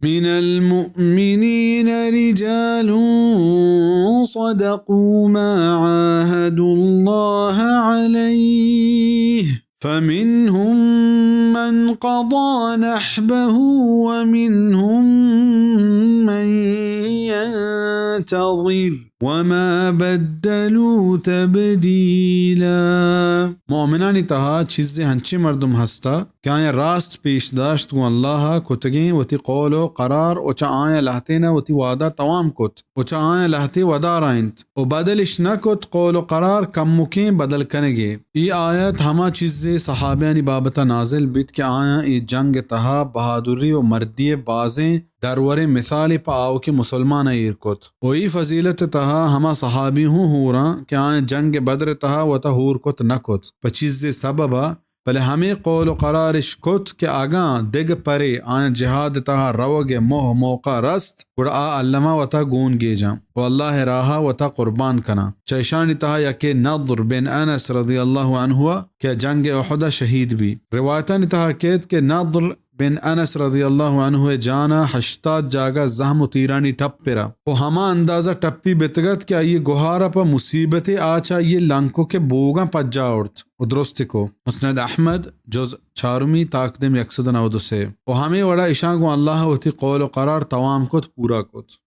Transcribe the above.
من المؤمنين رجال صدقوا ما عاهدوا الله عليه فمنهم من قضى نحبه ومنهم من ينتظر وما بدلوا تبديلا. مؤمنانی تها چیزی هنچی مردم هستا که آیا راست پیش داشت گو الله کتگین و تی قول و قرار و چا آیا لحتینا و تی وعده توام کت و چا آیا لحتی ودا رایند و بدلش نکت قول و قرار کم مکین بدل کنگی. ای آیت ہما چیزی صحابیانی بابتا نازل بیت که آیا ای جنگ تها بہادری و مردی بازیں درور مثالی پا آو کے مسلمان ایر کت و ای فضیلت تہا ہما صحابی ہوں ہورا کہ آئیں جنگ بدر تہا و تا ہور کت نکت پا چیز سببا بلے ہمیں قول و قرارش کت کہ آگاں دگ پرے آئیں جہاد تہا روگ موہ موقع رست گڑا علمہ و تا گون گے جاں و اللہ راہا و تا قربان کنا. چیشانی تہا یکے نضر بن انس رضی اللہ عنہ کہ جنگ احد شہید بھی. روایتانی تہا کہت کہ نضر بن انس رضی اللہ عنہ جانا 80 جاگا زہم و تیرانی ٹپ پرا و ہما اندازہ ٹپی بتگت کہ یہ گوھارا پا مصیبت آچا یہ لنکو کے بوگاں پجا اڑت و درست کو. مسند احمد جز 4 تاقدم 192 و ہمیں وڑا اشاگو اللہ و تی قول و قرار توام کت پورا کت.